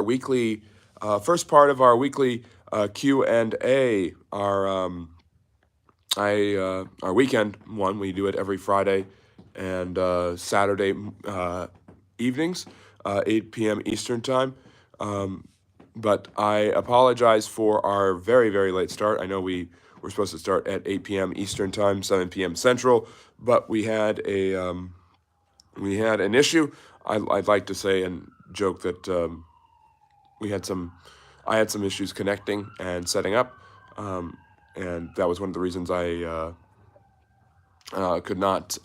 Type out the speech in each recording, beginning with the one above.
weekly first part of our weekly Q&A, our weekend one. We do it every Friday and Saturday evenings, 8 p.m. Eastern time. But I apologize for our very, very late start. I know we were supposed to start at 8 p.m. Eastern time, 7 p.m. Central, but we had an issue. I'd like to say and joke that we had some, I had some issues connecting and setting up, and that was one of the reasons I could not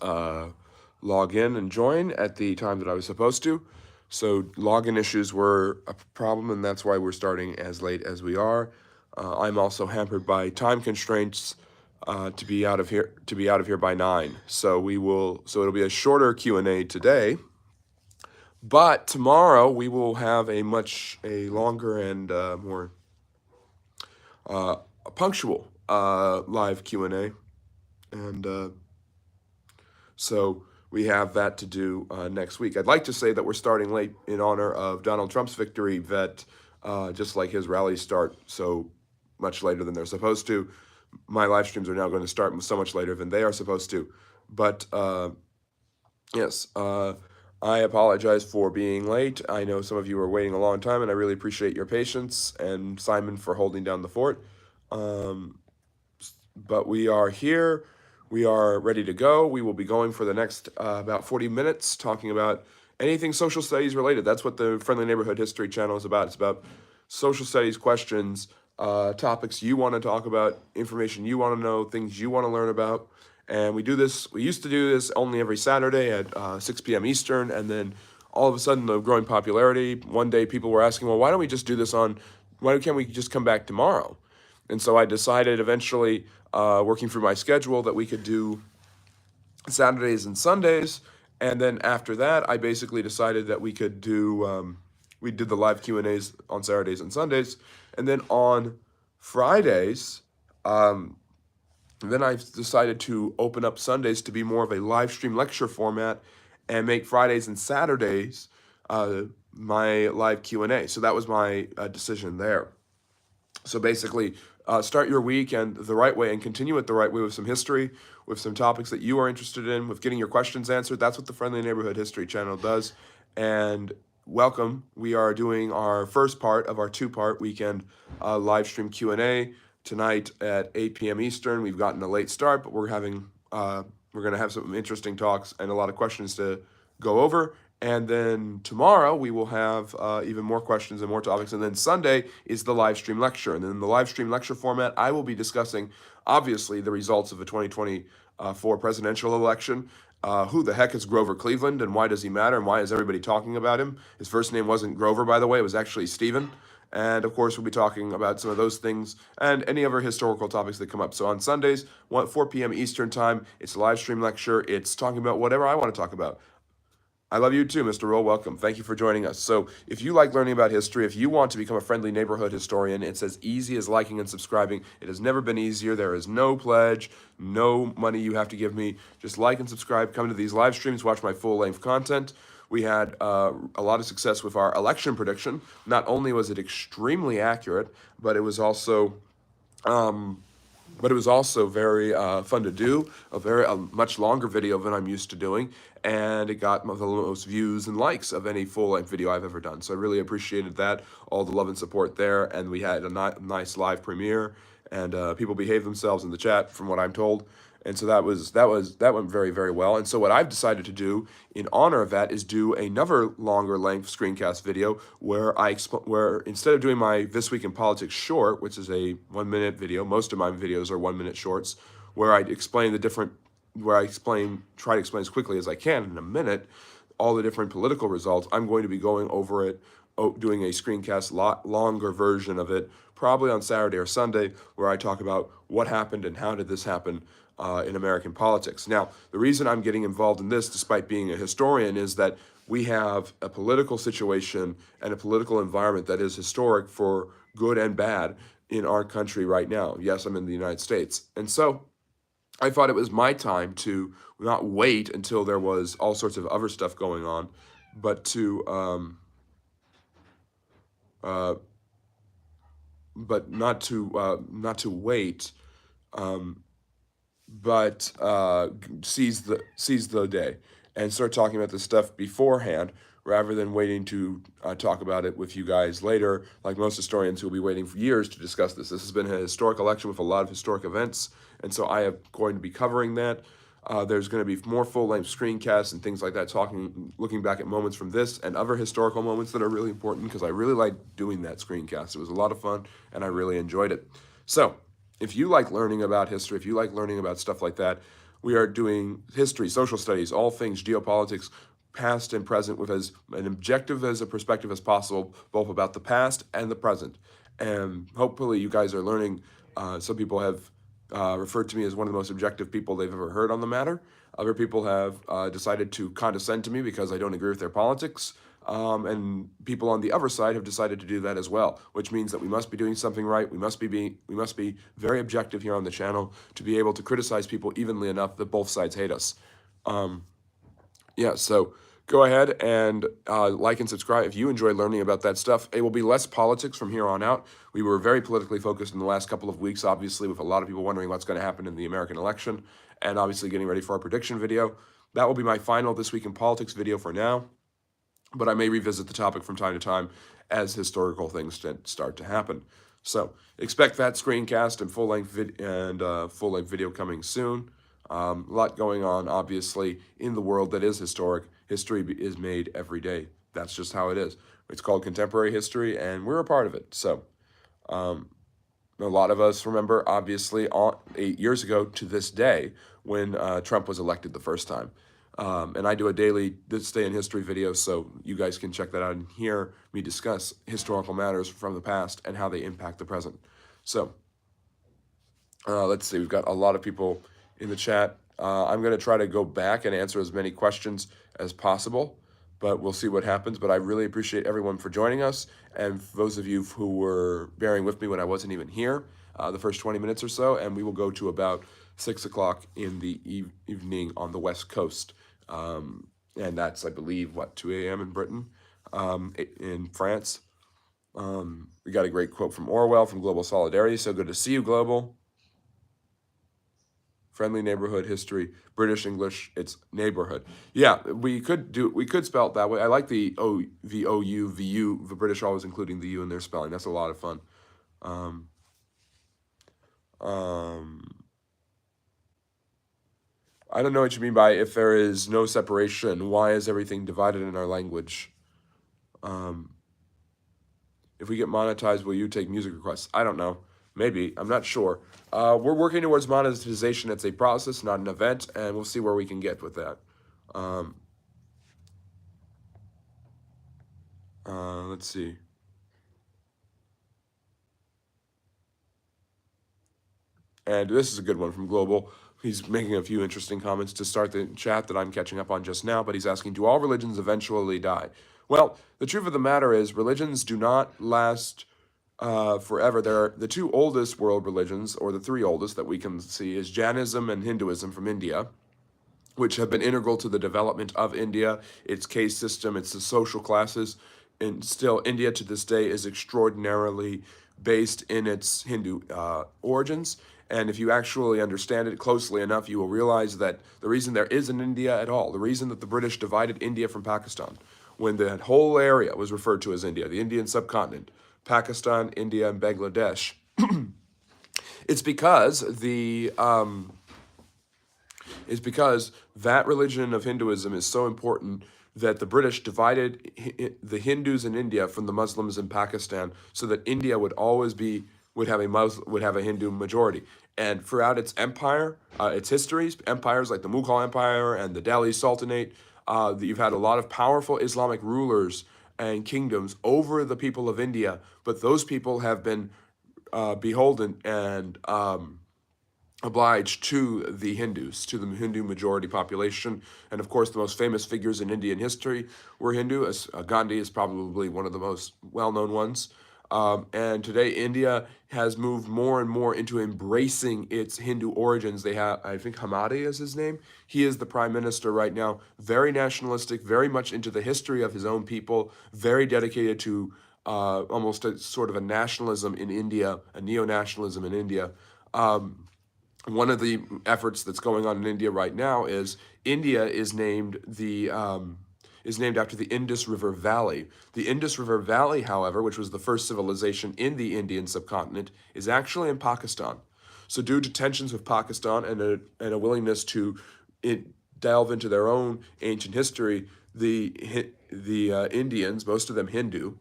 log in and join at the time that I was supposed to. So login issues were a problem, and that's why we're starting as late as we are. I'm also hampered by time constraints to be out of here by 9. So we will. So it'll be a shorter Q&A today, but tomorrow we will have a longer and more punctual live Q&A, and so we have that to do next week. I'd like to say that we're starting late in honor of Donald Trump's victory, that just like his rallies start so much later than they're supposed to, my live streams are now going to start so much later than they are supposed to. But yes, I apologize for being late. I know some of you are waiting a long time, and I really appreciate your patience, and Simon for holding down the fort. But we are here. We are ready to go. We will be going for the next about 40 minutes talking about anything social studies related. That's what the Friendly Neighborhood History channel is about. It's about social studies questions, topics you want to talk about, information you want to know, things you want to learn about. And we used to do this only every Saturday at 6 p.m. Eastern. And then all of a sudden, the growing popularity, one day people were asking, well, why can't we just come back tomorrow? And so I decided eventually, working through my schedule, that we could do Saturdays and Sundays. And then after that, I basically decided that we did the live Q&As on Saturdays and Sundays. And then on Fridays, then I decided to open up Sundays to be more of a live stream lecture format and make Fridays and Saturdays my live Q&A. So that was my decision there. So basically, start your weekend the right way and continue it the right way with some history, with some topics that you are interested in, with getting your questions answered. That's what the Friendly Neighborhood History channel does. And welcome. We are doing our first part of our two-part weekend live stream Q&A tonight at 8 p.m. Eastern. We've gotten a late start, but we're going to have some interesting talks and a lot of questions to go over. And then tomorrow we will have even more questions and more topics. And then Sunday is the live stream lecture. And then in the live stream lecture format, I will be discussing, obviously, the results of the 2024 presidential election. Who the heck is Grover Cleveland, and why does he matter, and why is everybody talking about him? His first name wasn't Grover, by the way. It was actually Stephen. And of course, we'll be talking about some of those things and any other historical topics that come up. So on Sundays, 4 p.m. Eastern time, it's a live stream lecture. It's talking about whatever I want to talk about. I love you too, Mr. Roll. Welcome. Thank you for joining us. So if you like learning about history, if you want to become a friendly neighborhood historian, it's as easy as liking and subscribing. It has never been easier. There is no pledge, no money you have to give me. Just like and subscribe. Come to these live streams. Watch my full-length content. We had a lot of success with our election prediction. Not only was it extremely accurate, but it was also very fun to do. A much longer video than I'm used to doing, and it got the most views and likes of any full-length video I've ever done. So I really appreciated that, all the love and support there, and we had a nice live premiere, and people behaved themselves in the chat, from what I'm told. And so that went very, very well. And so what I've decided to do in honor of that is do another longer length screencast video where where instead of doing my This Week in Politics short, which is a 1 minute video, most of my videos are 1 minute shorts, where I explain try to explain as quickly as I can in a minute all the different political results. I'm going to be going over it, doing a screencast longer version of it, probably on Saturday or Sunday, where I talk about what happened and how did this happen in American politics. Now, the reason I'm getting involved in this, despite being a historian, is that we have a political situation and a political environment that is historic for good and bad in our country right now. Yes, I'm in the United States. And so I thought it was my time to not wait until there was all sorts of other stuff going on, but to uh, but not to wait, but seize the day and start talking about this stuff beforehand rather than waiting to talk about it with you guys later, like most historians who will be waiting for years to discuss this. This has been a historic election with a lot of historic events, and so I am going to be covering that. There's going to be more full-length screencasts and things like that, looking back at moments from this and other historical moments that are really important, because I really like doing that screencast. It was a lot of fun, and I really enjoyed it. So, if you like learning about history, if you like learning about stuff like that, we are doing history, social studies, all things geopolitics, past and present, with as an objective as a perspective as possible, both about the past and the present. And hopefully you guys are learning. Some people have referred to me as one of the most objective people they've ever heard on the matter. Other people have decided to condescend to me because I don't agree with their politics. And people on the other side have decided to do that as well, which means that we must be doing something right. We must be very objective here on the channel to be able to criticize people evenly enough that both sides hate us. Yeah, so go ahead and like and subscribe if you enjoy learning about that stuff. It will be less politics from here on out. We were very politically focused in the last couple of weeks, obviously, with a lot of people wondering what's going to happen in the American election, and obviously getting ready for our prediction video. That will be my final This Week in Politics video for now, but I may revisit the topic from time to time as historical things start to happen. So expect that screencast and full-length video coming soon. A lot going on, obviously, in the world that is historic. History is made every day. That's just how it is. It's called contemporary history, and we're a part of it. So a lot of us remember, obviously, 8 years ago to this day when Trump was elected the first time. And I do a daily This Day in History video, so you guys can check that out and hear me discuss historical matters from the past and how they impact the present. So let's see, we've got a lot of people in the chat. I'm going to try to go back and answer as many questions as possible, but we'll see what happens. But I really appreciate everyone for joining us, and those of you who were bearing with me when I wasn't even here the first 20 minutes or so, and we will go to about 6 o'clock in the evening on the West Coast. And that's, I believe, 2 a.m. in Britain, in France. We got a great quote from Orwell from Global Solidarity. So good to see you, Global. Friendly neighborhood history, British English, it's neighborhood. Yeah, we could spell it that way. I like the OU, VU, the British always including the U in their spelling. That's a lot of fun. I don't know what you mean by if there is no separation, why is everything divided in our language? If we get monetized, will you take music requests? I don't know. Maybe. I'm not sure. We're working towards monetization. It's a process, not an event, and we'll see where we can get with that. Let's see. And this is a good one from Global. He's making a few interesting comments to start the chat that I'm catching up on just now, but he's asking, do all religions eventually die? Well, the truth of the matter is religions do not last forever. There are the two oldest world religions, or the three oldest that we can see, is Jainism and Hinduism from India, which have been integral to the development of India, its caste system, its social classes. And still, India to this day is extraordinarily based in its Hindu origins. And if you actually understand it closely enough, you will realize that the reason there is an India at all, the reason that the British divided India from Pakistan, when that whole area was referred to as India, the Indian subcontinent, Pakistan, India, and Bangladesh, it's because that religion of Hinduism is so important that the British divided the Hindus in India from the Muslims in Pakistan, so that India would always would have a Hindu majority. And throughout its empire, its histories, empires like the Mughal Empire and the Delhi Sultanate, you've had a lot of powerful Islamic rulers and kingdoms over the people of India, but those people have been beholden and obliged to the Hindus, to the Hindu majority population. And of course, the most famous figures in Indian history were Hindu. Gandhi is probably one of the most well-known ones. And today, India has moved more and more into embracing its Hindu origins. They have, I think Hamadi is his name. He is the prime minister right now, very nationalistic, very much into the history of his own people, very dedicated to almost a sort of a nationalism in India, a neo-nationalism in India. One of the efforts that's going on in India right now is India is named after the Indus River Valley. The Indus River Valley, however, which was the first civilization in the Indian subcontinent, is actually in Pakistan. So, due to tensions with Pakistan and a willingness to delve into their own ancient history, the Indians, most of them Hindu,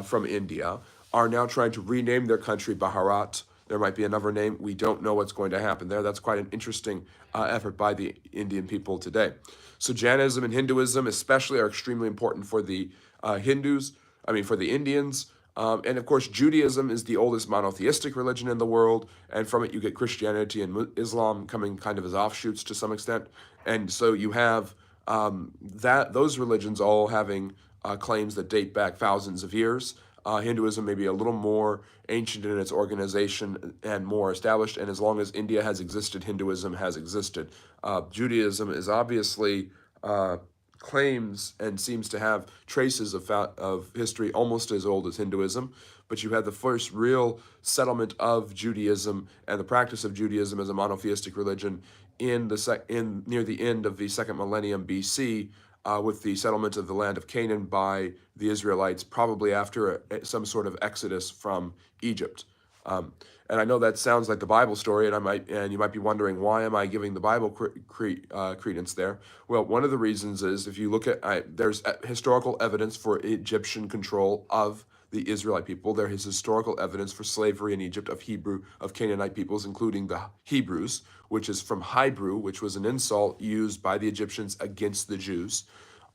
from India, are now trying to rename their country Bharat. There might be another name. We don't know what's going to happen there. That's quite an interesting effort by the Indian people today. So Jainism and Hinduism, especially, are extremely important for the for the Indians. And of course, Judaism is the oldest monotheistic religion in the world, and from it you get Christianity and Islam coming kind of as offshoots to some extent. And so you have those religions all having claims that date back thousands of years. Hinduism may be a little more ancient in its organization and more established, and as long as India has existed, Hinduism has existed. Judaism is obviously claims and seems to have traces of history almost as old as Hinduism, but you had the first real settlement of Judaism and the practice of Judaism as a monotheistic religion in near the end of the second millennium BC, with the settlement of the land of Canaan by the Israelites, probably after some sort of exodus from Egypt. And I know that sounds like the Bible story, and you might be wondering, why am I giving the Bible credence there? Well, one of the reasons is, if you look at, there's historical evidence for Egyptian control of the Israelite people. There is historical evidence for slavery in Egypt of Canaanite peoples, including the Hebrews, which is from Hebrew, which was an insult used by the Egyptians against the Jews.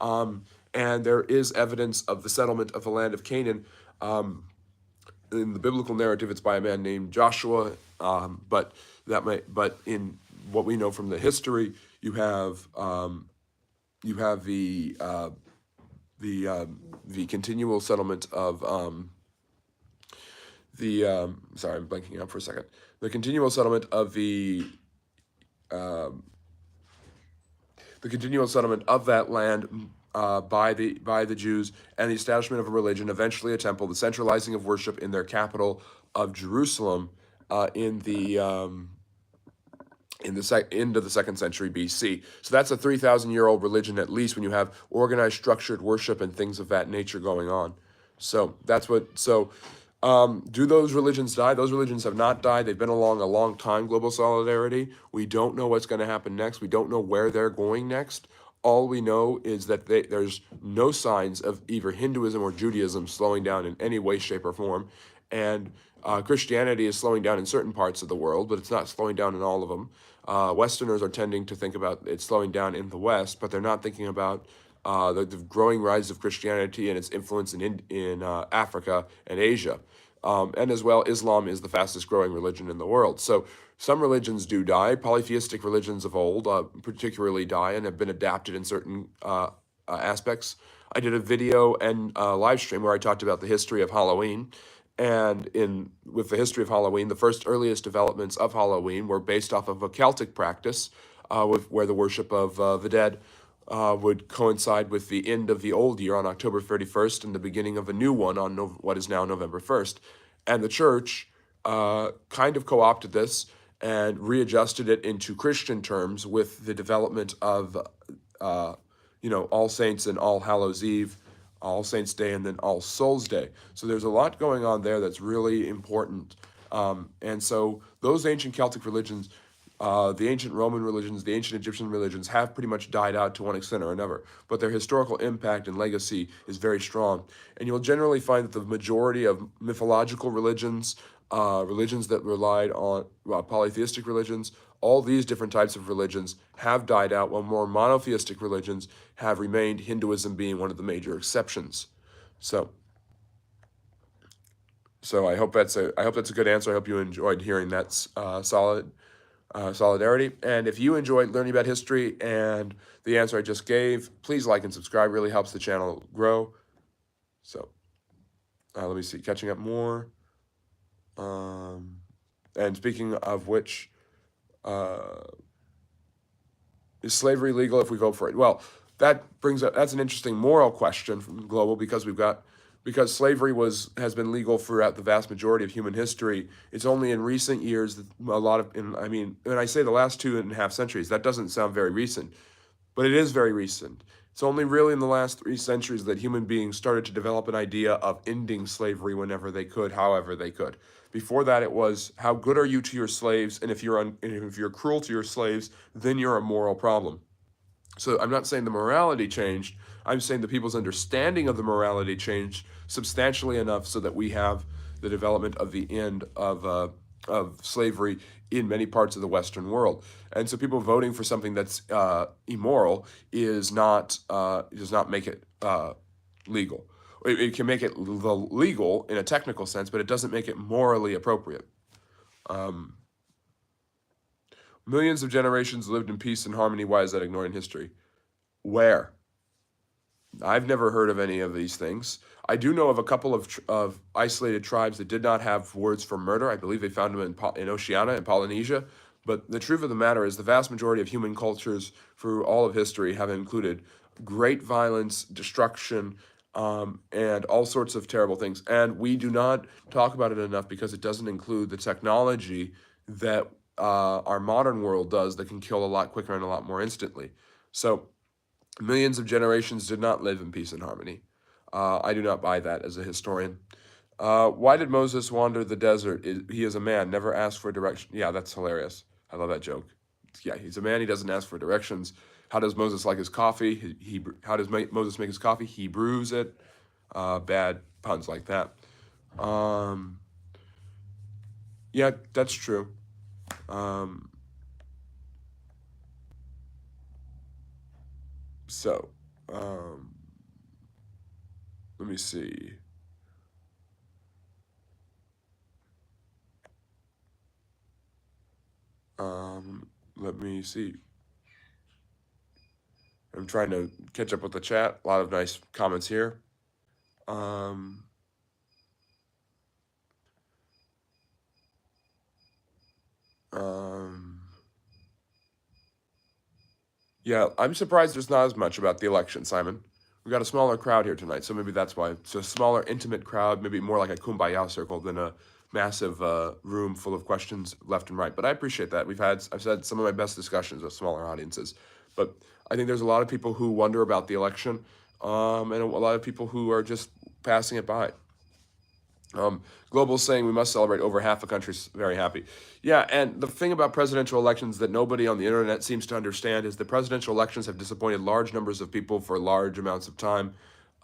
And there is evidence of the settlement of the land of Canaan. In the biblical narrative, it's by a man named Joshua, but in what we know from the history, you have the continual settlement of sorry, I'm blanking out for a second. The continual settlement of that land by the Jews, and the establishment of a religion, eventually a temple, the centralizing of worship in their capital of Jerusalem in the end of the second century BC. So that's a 3,000-year-old religion, at least, when you have organized, structured worship and things of that nature going on. So that's what. So do those religions die? Those religions have not died. They've been along a long time. Global solidarity. We don't know what's going to happen next. We don't know where they're going next. All we know is that there's no signs of either Hinduism or Judaism slowing down in any way, shape, or form. And Christianity is slowing down in certain parts of the world, but it's not slowing down in all of them. Westerners are tending to think about it slowing down in the West, but they're not thinking about the growing rise of Christianity and its influence in Africa and Asia. And as well, Islam is the fastest growing religion in the world. So some religions do die. Polytheistic religions of old particularly die and have been adapted in certain aspects. I did a video and live stream where I talked about the history of Halloween. And with the history of Halloween, the first earliest developments of Halloween were based off of a Celtic practice, where the worship of the dead would coincide with the end of the old year on October 31st and the beginning of a new one on what is now November 1st. And the church kind of co-opted this and readjusted it into Christian terms with the development of, All Saints and All Hallows Eve, All Saints Day, and then All Souls Day. So there's a lot going on there that's really important. And so those ancient Celtic religions, the ancient Roman religions, the ancient Egyptian religions have pretty much died out to one extent or another, but their historical impact and legacy is very strong. And you'll generally find that the majority of mythological religions, religions that relied on polytheistic religions, all these different types of religions have died out, while more monotheistic religions have remained, Hinduism being one of the major exceptions. So I hope that's a good answer. I hope you enjoyed hearing that solidarity. And if you enjoyed learning about history and the answer I just gave, please like and subscribe. Really helps the channel grow. So let me see, catching up more. And speaking of which, is slavery legal if we vote for it? Well, that's an interesting moral question from Global, because we've got because slavery has been legal throughout the vast majority of human history. It's only in recent years that a lot of, I mean, when I say the last 2.5 centuries, that doesn't sound very recent, but it is very recent. It's only really in the last 3 centuries that human beings started to develop an idea of ending slavery whenever they could, however they could. Before that, it was how good are you to your slaves, and if you're cruel to your slaves, then you're a moral problem. So I'm not saying the morality changed. I'm saying the people's understanding of the morality changed substantially enough so that we have the development of the end of slavery in many parts of the Western world. And so people voting for something that's immoral does not make it legal. It can make it legal in a technical sense, but it doesn't make it morally appropriate. Millions of generations lived in peace and harmony. Why is that ignoring history? Where? I've never heard of any of these things. I do know of a couple of isolated tribes that did not have words for murder. I believe they found them in Oceania and Polynesia. But the truth of the matter is the vast majority of human cultures through all of history have included great violence, destruction, and all sorts of terrible things. And we do not talk about it enough because it doesn't include the technology that our modern world does that can kill a lot quicker and a lot more instantly. So millions of generations did not live in peace and harmony. I do not buy that as a historian. Why did Moses wander the desert? He is a man, never asked for direction. Yeah, that's hilarious. I love that joke. Yeah, he's a man, he doesn't ask for directions. How does Moses like his coffee? How does Moses make his coffee? He brews it. Bad puns like that. Yeah, that's true. So, let me see. Let me see. I'm trying to catch up with the chat. A lot of nice comments here. Yeah, I'm surprised there's not as much about the election, Simon. We got a smaller crowd here tonight, so maybe that's why. It's a smaller, intimate crowd, maybe more like a kumbaya circle than a massive room full of questions left and right. But I appreciate that. I've had some of my best discussions with smaller audiences. But I think there's a lot of people who wonder about the election, and a lot of people who are just passing it by. Global is saying we must celebrate. Over half the country's very happy. Yeah, and the thing about presidential elections that nobody on the internet seems to understand is that presidential elections have disappointed large numbers of people for large amounts of time.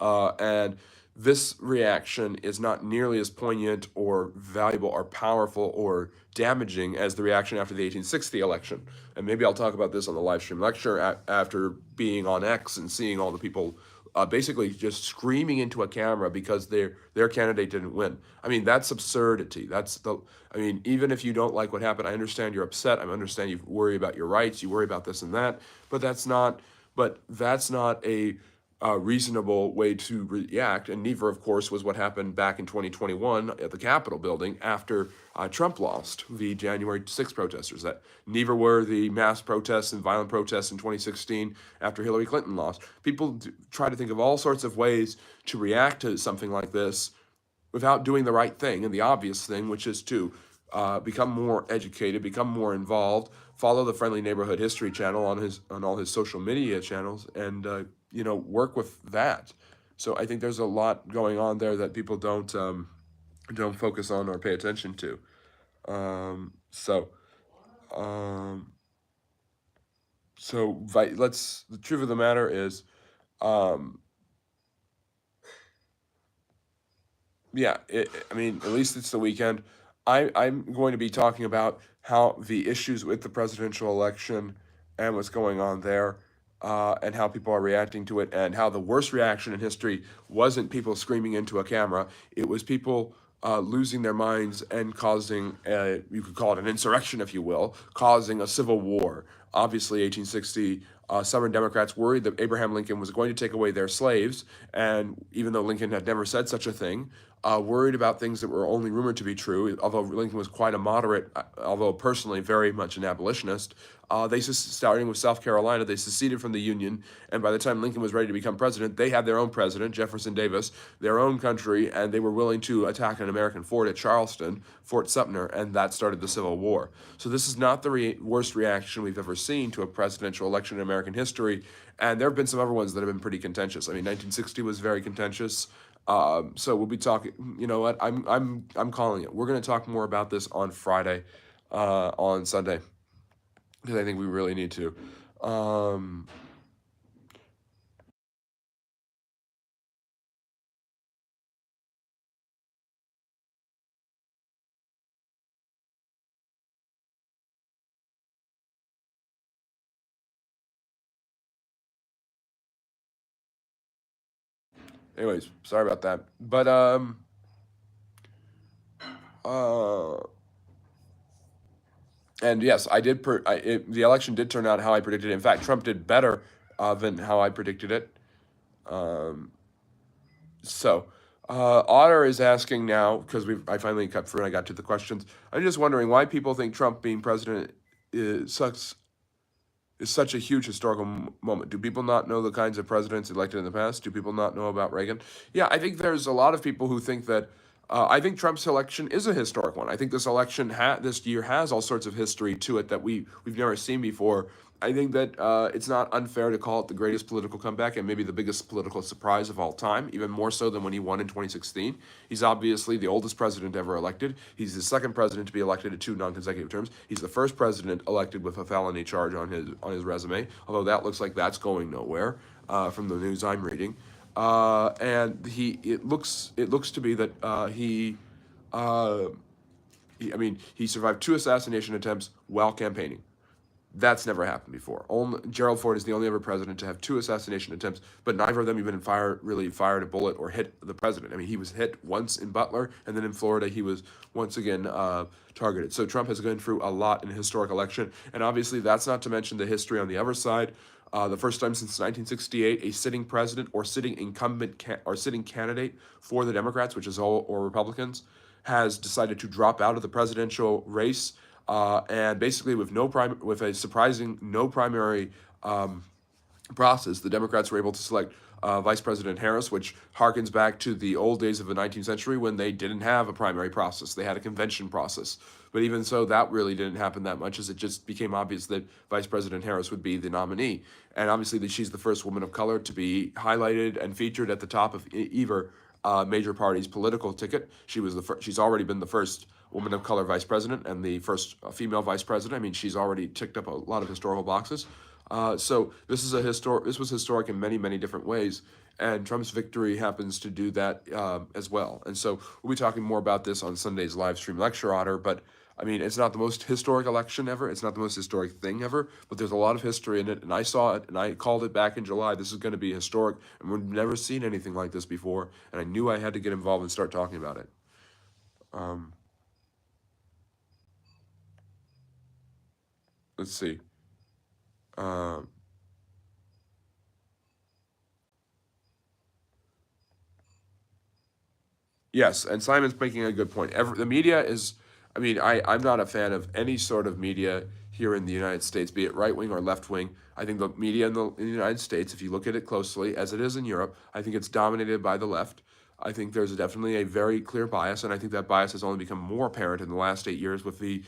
And this reaction is not nearly as poignant or valuable or powerful or damaging as the reaction after the 1860 election. And maybe I'll talk about this on the live stream lecture after being on X and seeing all the people basically just screaming into a camera because their candidate didn't win. I mean, that's absurdity. I mean, even if you don't like what happened, I understand you're upset. I understand you worry about your rights. You worry about this and that. But that's not a reasonable way to react. And neither, of course, was what happened back in 2021 at the Capitol building after Trump lost the January 6th protesters. That neither were the mass protests and violent protests in 2016 after Hillary Clinton lost. People try to think of all sorts of ways to react to something like this without doing the right thing and the obvious thing, which is to become more educated, become more involved, follow the Friendly Neighborhood History channel on all his social media channels, and work with that. So I think there's a lot going on there that people don't focus on or pay attention to. The truth of the matter is, yeah, I mean, at least it's the weekend. I'm going to be talking about how the issues with the presidential election and what's going on there, and how people are reacting to it, and how the worst reaction in history wasn't people screaming into a camera. It was people losing their minds and causing, you could call it an insurrection, if you will, causing a civil war. Obviously, 1860, Southern Democrats worried that Abraham Lincoln was going to take away their slaves, and even though Lincoln had never said such a thing, worried about things that were only rumored to be true. Although Lincoln was quite a moderate, although personally very much an abolitionist, starting with South Carolina, they seceded from the Union, and by the time Lincoln was ready to become president, they had their own president, Jefferson Davis, their own country, and they were willing to attack an American fort at Charleston, Fort Sumter, and that started the Civil War. So this is not the worst reaction we've ever seen to a presidential election in American history, and there have been some other ones that have been pretty contentious. I mean, 1960 was very contentious. So we'll be talking. You know what? I'm calling it. We're going to talk more about this on Friday, on Sunday, because I think we really need to. Um, anyways, sorry about that. But uh, and yes, I did. The election did turn out how I predicted it. In fact, Trump did better than how I predicted it. Um, So, Otter is asking now because I finally cut through and I got to the questions. I'm just wondering why people think Trump being president is such a huge historical moment. Do people not know the kinds of presidents elected in the past? Do people not know about Reagan? Yeah, I think there's a lot of people who think that. I think Trump's election is a historic one. I think this election this year has all sorts of history to it that we've never seen before. I think that it's not unfair to call it the greatest political comeback and maybe the biggest political surprise of all time, even more so than when he won in 2016. He's obviously the oldest president ever elected. He's the second president to be elected to 2 non-consecutive terms. He's the first president elected with a felony charge on his resume, although that looks like that's going nowhere from the news I'm reading. And it looks to be that I mean, he survived 2 assassination attempts while campaigning. That's never happened before. Gerald Ford is the only ever president to have 2 assassination attempts, but neither of them even really fired a bullet or hit the president. I mean, he was hit once in Butler, and then in Florida, he was once again targeted. So Trump has gone through a lot in a historic election, and obviously that's not to mention the history on the other side. The first time since 1968, a sitting president or sitting incumbent or sitting candidate for the Democrats, which is all or Republicans, has decided to drop out of the presidential race, and basically with a surprising no primary process, the Democrats were able to select Vice President Harris, which harkens back to the old days of the 19th century when they didn't have a primary process. They had a convention process. But even so, that really didn't happen that much, as it just became obvious that Vice President Harris would be the nominee. And obviously, she's the first woman of color to be highlighted and featured at the top of either major party's political ticket. She's already been the first woman of color vice president and the first female vice president. I mean, she's already ticked up a lot of historical boxes. So this was historic in many, many different ways, and Trump's victory happens to do that as well. And so we'll be talking more about this on Sunday's live stream lecture, Otter. But I mean, it's not the most historic election ever. It's not the most historic thing ever. But there's a lot of history in it, and I saw it, and I called it back in July. This is going to be historic, and we've never seen anything like this before. And I knew I had to get involved and start talking about it. Um, let's see. Um, Yes, and Simon's making a good point. The media is, I mean, I'm not a fan of any sort of media here in the United States, be it right wing or left wing. I think the media in the United States, if you look at it closely, as it is in Europe, I think it's dominated by the left. I think there's definitely a very clear bias, and I think that bias has only become more apparent in the last 8 years with the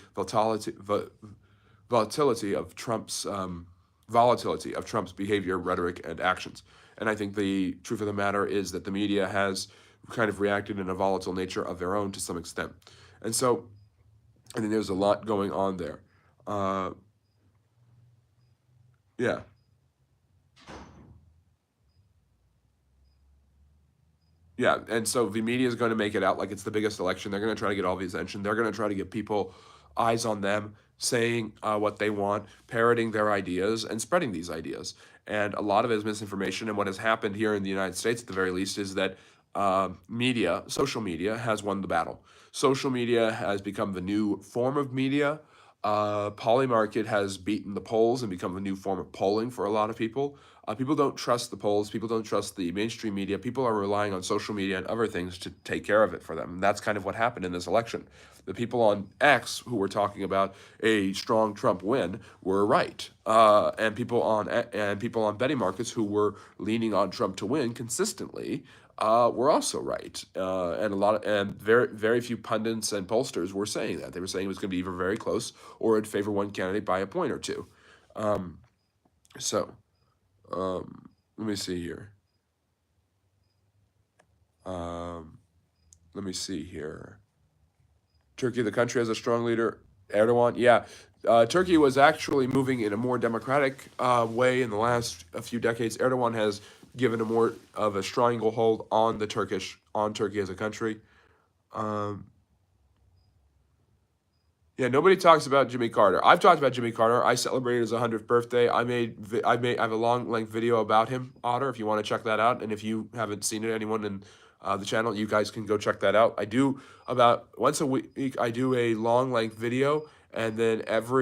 volatility of Trump's volatility of Trump's behavior, rhetoric, and actions. And I think the truth of the matter is that the media has kind of reacted in a volatile nature of their own to some extent. And so I think there's a lot going on there. Uh, yeah. Yeah, and so the media is going to make it out like it's the biggest election. They're going to try to get all the attention. They're going to try to get people eyes on them, saying what they want, parroting their ideas, and spreading these ideas. And a lot of it is misinformation. And what has happened here in the United States, at the very least, is that social media, has won the battle. Social media has become the new form of media. Polymarket has beaten the polls and become a new form of polling for a lot of people. People don't trust the polls. People don't trust the mainstream media. People are relying on social media and other things to take care of it for them. And that's kind of what happened in this election. The people on X who were talking about a strong Trump win were right, and people on betting markets who were leaning on Trump to win consistently were also right. And very few pundits and pollsters were saying that. They were saying it was going to be either very close or it'd favor one candidate by a point or two. So let me see here. Let me see here. Turkey, the country, has a strong leader. Erdogan, yeah. Turkey was actually moving in a more democratic way in the last few decades. Erdogan has given a more of a stranglehold on Turkey as a country. Yeah, nobody talks about Jimmy Carter. I've talked about Jimmy Carter. I celebrated his 100th birthday. I have a long length video about him, Otter, if you want to check that out. And if you haven't seen it, anyone in the channel, you guys can go check that out. I do about once a week. I do a long length video, and then and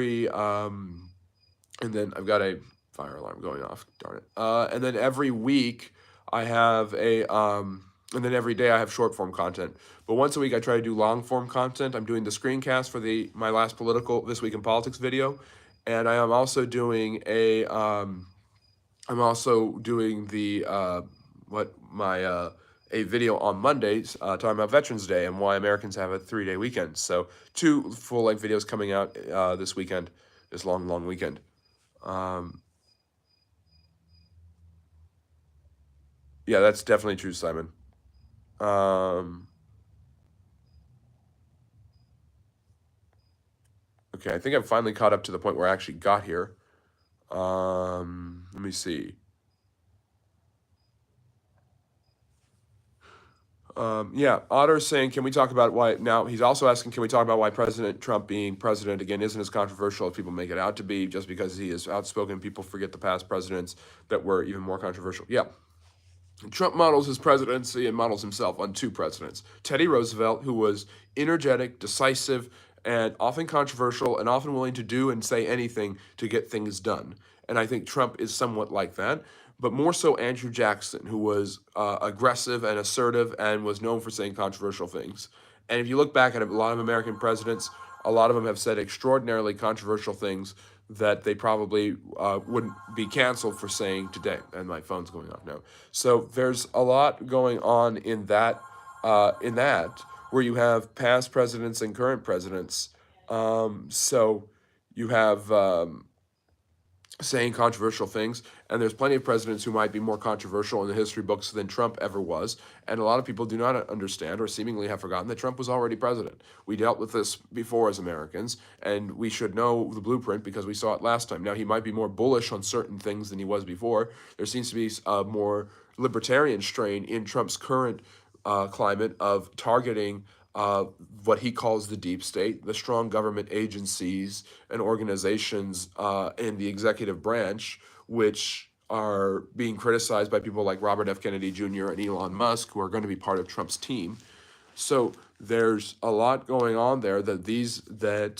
then I've got a fire alarm going off. Darn it. And then every week I have and then every day I have short form content. But once a week I try to do long form content. I'm doing the screencast for my last This Week in Politics video, and I am also doing a a video on Mondays talking about Veterans Day and why Americans have a 3-day weekend. So 2 full length videos coming out this weekend, this long weekend. Yeah, that's definitely true, Simon. Okay, I think I've finally caught up to the point where I actually got here. Let me see. Yeah, Otter's saying, can we talk about why now? He's also asking, can we talk about why President Trump being president again isn't as controversial as people make it out to be? Just because he is outspoken, people forget the past presidents that were even more controversial. Yeah. Trump models his presidency and models himself on 2 presidents. Teddy Roosevelt, who was energetic, decisive, and often controversial, and often willing to do and say anything to get things done. And I think Trump is somewhat like that, but more so Andrew Jackson, who was aggressive and assertive and was known for saying controversial things. And if you look back at a lot of American presidents, a lot of them have said extraordinarily controversial things that they probably wouldn't be canceled for saying today. And my phone's going off now. So there's a lot going on in that where you have past presidents and current presidents. So you have saying controversial things, and there's plenty of presidents who might be more controversial in the history books than Trump ever was, and a lot of people do not understand or seemingly have forgotten that Trump was already president. We dealt with this before as Americans, and we should know the blueprint because we saw it last time. Now, he might be more bullish on certain things than he was before. There seems to be a more libertarian strain in Trump's current climate of targeting what he calls the deep state, the strong government agencies and organizations in the executive branch, which are being criticized by people like Robert F. Kennedy Jr. and Elon Musk, who are going to be part of Trump's team. So there's a lot going on there that he's going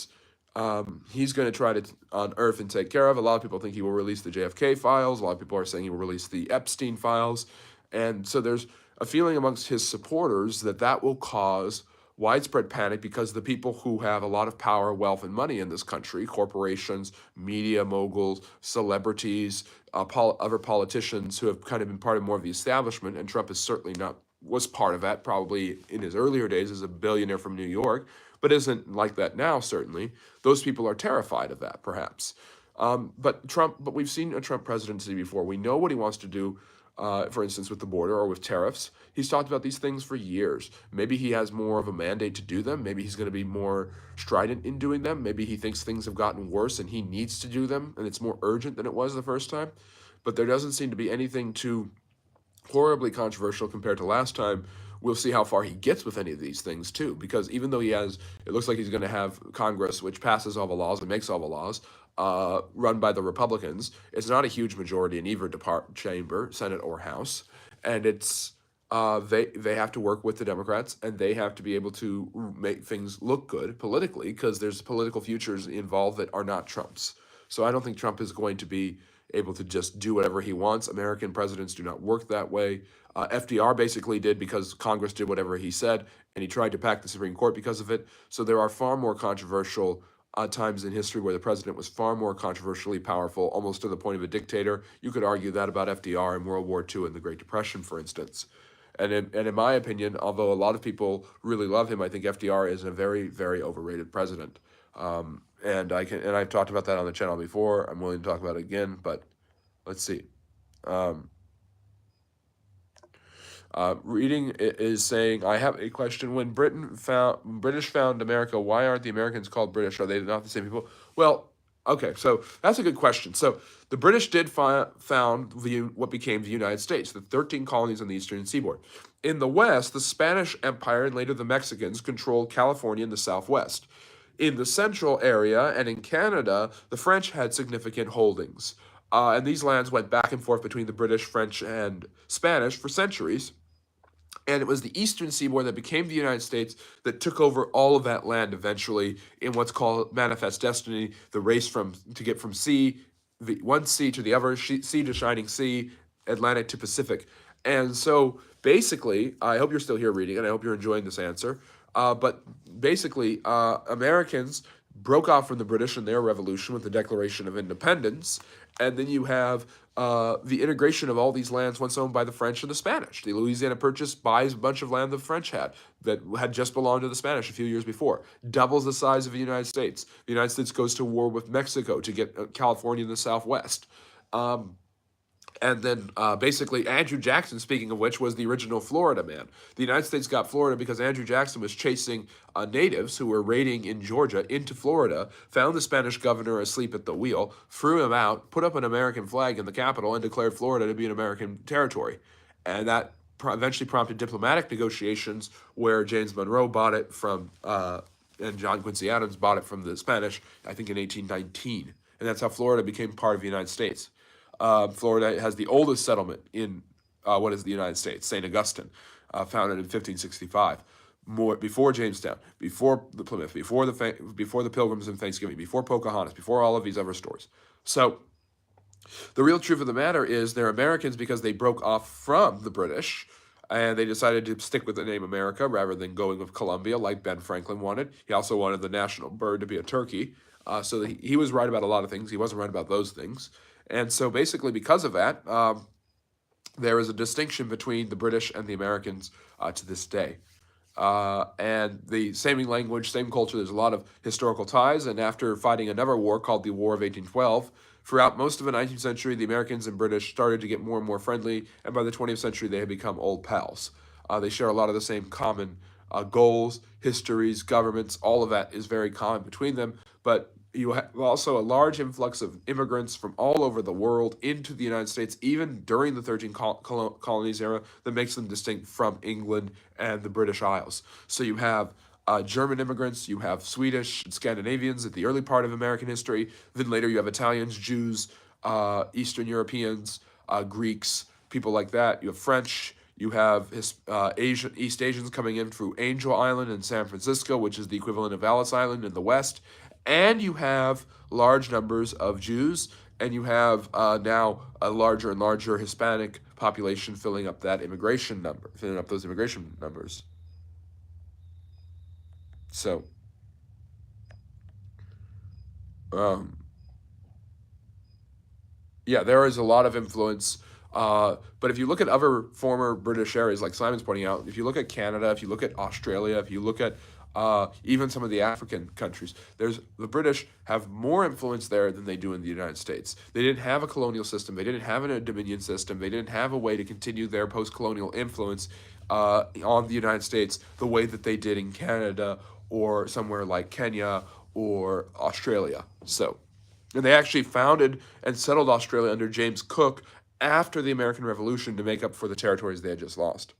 to try to unearth and take care of. A lot of people think he will release the JFK files. A lot of people are saying he will release the Epstein files. And so there's a feeling amongst his supporters that will cause widespread panic because the people who have a lot of power, wealth, and money in this country, corporations, media moguls, celebrities, other politicians who have kind of been part of more of the establishment, and Trump is certainly was part of that, probably in his earlier days as a billionaire from New York, but isn't like that now, certainly. Those people are terrified of that, perhaps. But we've seen a Trump presidency before. We know what he wants to do. For instance, with the border or with tariffs. He's talked about these things for years. Maybe he has more of a mandate to do them. Maybe he's going to be more strident in doing them. Maybe he thinks things have gotten worse and he needs to do them, and it's more urgent than it was the first time. But there doesn't seem to be anything too horribly controversial compared to last time. We'll see how far he gets with any of these things, too, because even though it looks like he's going to have Congress, which passes all the laws and makes all the laws, run by the Republicans. It's not a huge majority in either chamber, Senate or House, and it's they have to work with the Democrats, and they have to be able to make things look good politically, because there's political futures involved that are not Trump's. So I don't think Trump is going to be able to just do whatever he wants. American presidents do not work that way. FDR basically did because Congress did whatever he said, and he tried to pack the Supreme Court because of it. So there are far more controversial times in history where the president was far more controversially powerful, almost to the point of a dictator. You could argue that about FDR in World War II and the Great Depression, for instance. And in my opinion, although a lot of people really love him, I think FDR is a very, very overrated president. And I've talked about that on the channel before. I'm willing to talk about it again, but let's see. Um, Reading is saying, I have a question. When British found America, why aren't the Americans called British? Are they not the same people? Well, okay, so that's a good question. So the British did found what became the United States, the 13 colonies on the eastern seaboard. In the west, the Spanish Empire and later the Mexicans controlled California and the Southwest. In the central area and in Canada, the French had significant holdings. And these lands went back and forth between the British, French, and Spanish for centuries. And it was the eastern seaboard that became the United States that took over all of that land eventually in what's called Manifest Destiny, the race to get from one sea to the other, sea to shining sea, Atlantic to Pacific. And so basically, I hope you're still here reading, and I hope you're enjoying this answer. But basically, Americans broke off from the British in their revolution with the Declaration of Independence, and then you have the integration of all these lands once owned by the French and the Spanish. The Louisiana Purchase buys a bunch of land the French had that had just belonged to the Spanish a few years before, doubles the size of the United States. The United States goes to war with Mexico to get California in the Southwest. And then basically Andrew Jackson, speaking of which, was the original Florida man. The United States got Florida because Andrew Jackson was chasing natives who were raiding in Georgia into Florida, found the Spanish governor asleep at the wheel, threw him out, put up an American flag in the Capitol, and declared Florida to be an American territory. And that eventually prompted diplomatic negotiations where James Monroe bought it from, and John Quincy Adams bought it from the Spanish, I think in 1819. And that's how Florida became part of the United States. Florida has the oldest settlement in what is the United States, St. Augustine, founded in 1565. Before Jamestown, before the Plymouth, before the Pilgrims and Thanksgiving, before Pocahontas, before all of these other stories. So the real truth of the matter is they're Americans because they broke off from the British, and they decided to stick with the name America rather than going with Columbia like Ben Franklin wanted. He also wanted the national bird to be a turkey. So he was right about a lot of things. He wasn't right about those things. And so basically because of that, there is a distinction between the British and the Americans to this day. And the same language, same culture, there's a lot of historical ties. And after fighting another war called the War of 1812, throughout most of the 19th century, the Americans and British started to get more and more friendly. And by the 20th century, they had become old pals. They share a lot of the same common goals, histories, governments. All of that is very common between them. But you have also a large influx of immigrants from all over the world into the United States, even during the 13 colonies era, that makes them distinct from England and the British Isles. So you have German immigrants, you have Swedish and Scandinavians at the early part of American history. Then later you have Italians, Jews, Eastern Europeans, Greeks, people like that. You have French. You have East Asians coming in through Angel Island in San Francisco, which is the equivalent of Ellis Island in the West. And you have large numbers of Jews, and you have now a larger and larger Hispanic population filling up those immigration numbers. So, yeah, there is a lot of influence. But if you look at other former British areas, like Simon's pointing out, if you look at Canada, if you look at Australia, if you look at even some of the African countries, the British have more influence there than they do in the United States. They didn't have a colonial system. They didn't have a dominion system. They didn't have a way to continue their post-colonial influence on the United States the way that they did in Canada or somewhere like Kenya or Australia. And they actually founded and settled Australia under James Cook after the American Revolution to make up for the territories they had just lost.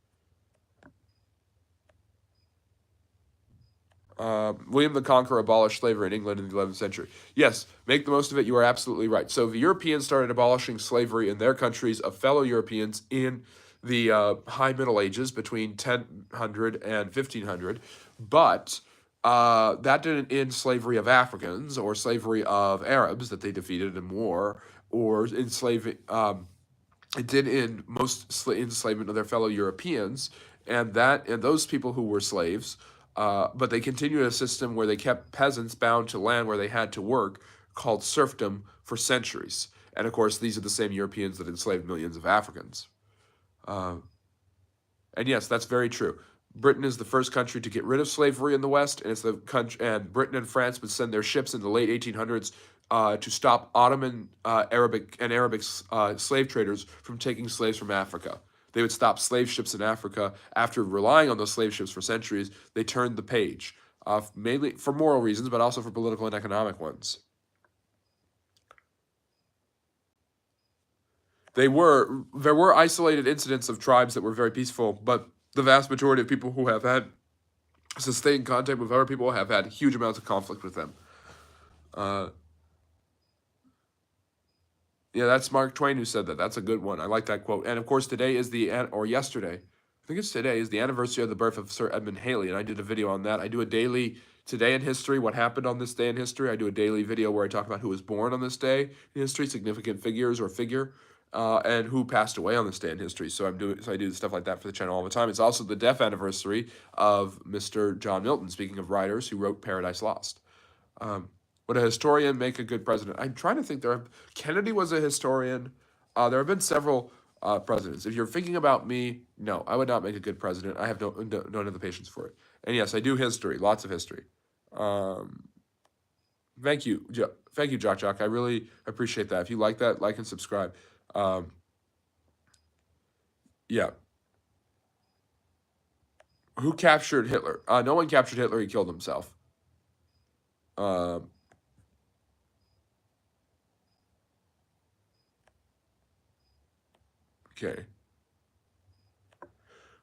William the Conqueror abolished slavery in England in the 11th century. Yes, make the most of it. You are absolutely right. So the Europeans started abolishing slavery in their countries of fellow Europeans in the High Middle Ages between 1000 and 1500, but that didn't end slavery of Africans or slavery of Arabs that they defeated in war, or enslaving. It did end most enslavement of their fellow Europeans, and those people who were slaves. But they continued a system where they kept peasants bound to land where they had to work, called serfdom, for centuries. And of course, these are the same Europeans that enslaved millions of Africans. And yes, that's very true. Britain is the first country to get rid of slavery in the West, and it's the country. And Britain and France would send their ships in the late 1800s to stop Ottoman Arabic slave traders from taking slaves from Africa. They would stop slave ships in Africa. After relying on those slave ships for centuries, they turned the page, mainly for moral reasons, but also for political and economic ones. There were isolated incidents of tribes that were very peaceful, but the vast majority of people who have had sustained contact with other people have had huge amounts of conflict with them. Yeah, that's Mark Twain who said that. That's a good one. I like that quote. And of course, today is yesterday, I think it's today, is the anniversary of the birth of Sir Edmund Halley, and I did a video on that. I do a daily Today in History, what happened on this day in history. I do a daily video where I talk about who was born on this day in history, significant figures or figure, and who passed away on this day in history. So I do stuff like that for the channel all the time. It's also the death anniversary of Mr. John Milton, speaking of writers, who wrote Paradise Lost. Would a historian make a good president? I'm trying to think. Kennedy was a historian. There have been several presidents. If you're thinking about me, no, I would not make a good president. I have don't have the patience for it. And yes, I do history, lots of history. Thank you, thank you, Jock. I really appreciate that. If you like that, like and subscribe. Yeah. Who captured Hitler? No one captured Hitler. He killed himself. Okay.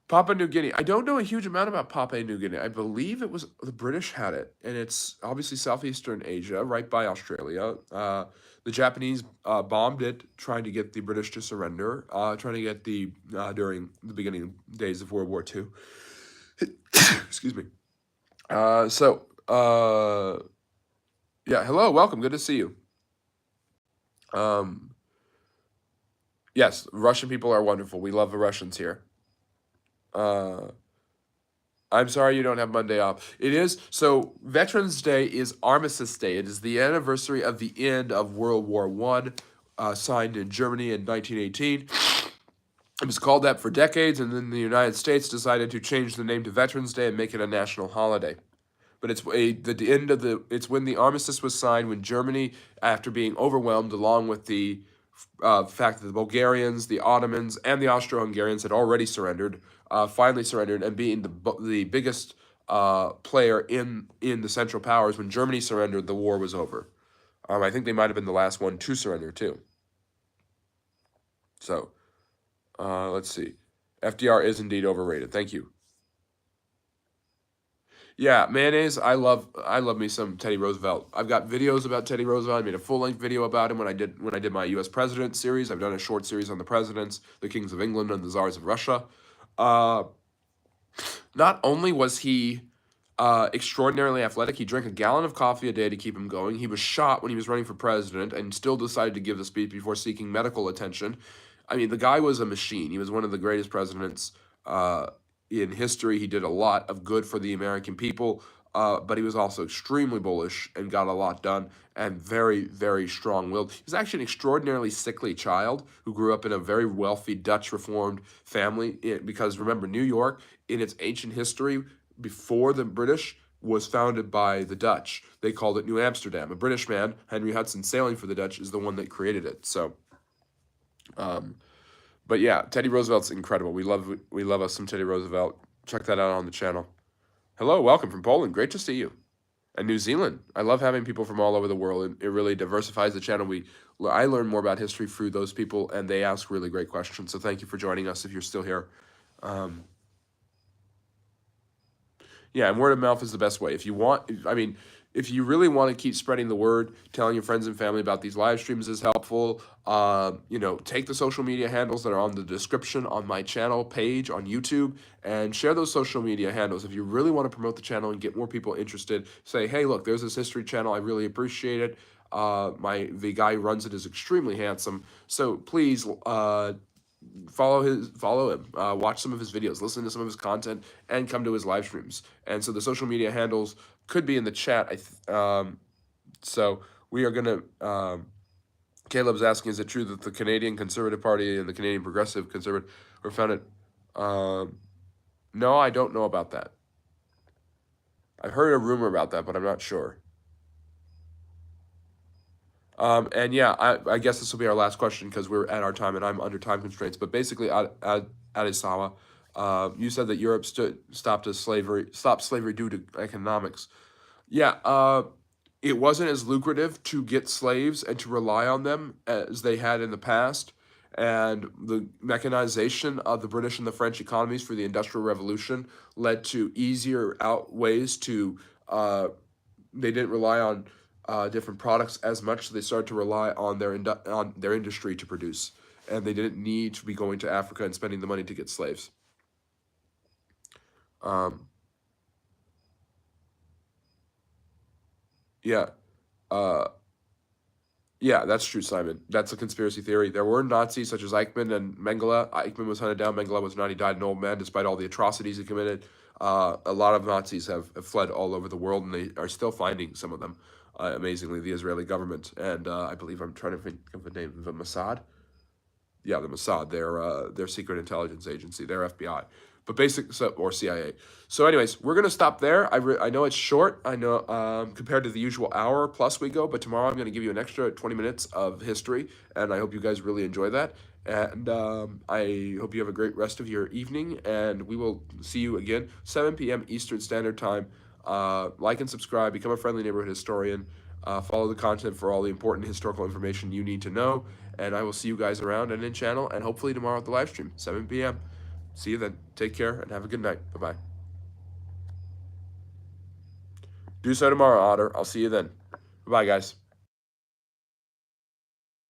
Papua New Guinea. I don't know a huge amount about Papua New Guinea. I believe it was the British had it, and it's obviously southeastern Asia, right by Australia. The Japanese bombed it, trying to get the British to surrender, trying to get during the beginning days of World War II. Excuse me. Yeah, hello, welcome, good to see you. Yes, Russian people are wonderful. We love the Russians here. I'm sorry you don't have Monday off. It is, so Veterans Day is Armistice Day. It is the anniversary of the end of World War I, signed in Germany in 1918. It was called that for decades, and then the United States decided to change the name to Veterans Day and make it a national holiday. But it's it's when the armistice was signed, when Germany, after being overwhelmed, along with the fact that the Bulgarians, the Ottomans, and the Austro-Hungarians had already surrendered, finally surrendered, and being the biggest player in the Central Powers, when Germany surrendered, the war was over. I think they might have been the last one to surrender too. So, let's see. FDR is indeed overrated. Thank you. Yeah, mayonnaise. I love me some Teddy Roosevelt. I've got videos about Teddy Roosevelt. I made a full-length video about him when I did my U.S. President series. I've done a short series on the presidents, the kings of England, and the czars of Russia. Not only was he extraordinarily athletic, he drank a gallon of coffee a day to keep him going. He was shot when he was running for president and still decided to give the speech before seeking medical attention. I mean, the guy was a machine. He was one of the greatest presidents in history. He did a lot of good for the American people, but he was also extremely bullish and got a lot done, and very, very strong-willed. He's actually an extraordinarily sickly child who grew up in a very wealthy Dutch Reformed family, because remember, New York, in its ancient history, before the British, was founded by the Dutch. They called it New Amsterdam. A British man, Henry Hudson, sailing for the Dutch, is the one that created it. So, but yeah, Teddy Roosevelt's incredible. We love us some Teddy Roosevelt. Check that out on the channel. Hello, welcome from Poland. Great to see you. And New Zealand. I love having people from all over the world. It really diversifies the channel. I learn more about history through those people, and they ask really great questions. So thank you for joining us if you're still here. Yeah, and word of mouth is the best way. If you want, I mean, if you really want to keep spreading the word, telling your friends and family about these live streams is helpful. Take the social media handles that are on the description on my channel page on YouTube and share those social media handles. If you really want to promote the channel and get more people interested, say, hey, look, there's this history channel. I really appreciate it. The guy who runs it is extremely handsome. So please, follow him, watch some of his videos, listen to some of his content, and come to his live streams. And so the social media handles could be in the chat. So we are gonna. Caleb's asking, is it true that the Canadian Conservative Party and the Canadian Progressive Conservative were founded? No, I don't know about that. I've heard a rumor about that, but I'm not sure. And yeah, I guess this will be our last question because we're at our time and I'm under time constraints. But basically, Adisawa, you said that Europe stopped slavery due to economics. Yeah, it wasn't as lucrative to get slaves and to rely on them as they had in the past. And the mechanization of the British and the French economies for the Industrial Revolution led to easier ways to. They didn't rely on different products as much, so they started to rely on their industry to produce, and they didn't need to be going to Africa and spending the money to get slaves. Um, yeah, uh, yeah, that's true, Simon. That's a conspiracy theory. There were Nazis such as Eichmann and Mengele. Eichmann was hunted down. Mengele was not. He died an old man, despite all the atrocities he committed. A lot of Nazis have fled all over the world, and they are still finding some of them. Amazingly, the Israeli government and I believe I'm trying to think of the name, the Mossad. Yeah, the Mossad, their secret intelligence agency, their FBI, but or CIA. So, anyways, we're gonna stop there. I know it's short. I know compared to the usual hour plus we go, but tomorrow I'm gonna give you an extra 20 minutes of history, and I hope you guys really enjoy that. And I hope you have a great rest of your evening, and we will see you again 7 p.m. Eastern Standard Time. Like and subscribe. Become a friendly neighborhood historian. Follow the content for all the important historical information you need to know. And I will see you guys around and in channel, and hopefully tomorrow at the live stream, 7 p.m. See you then. Take care and have a good night. Bye bye. Do so tomorrow, Otter. I'll see you then. Bye, guys.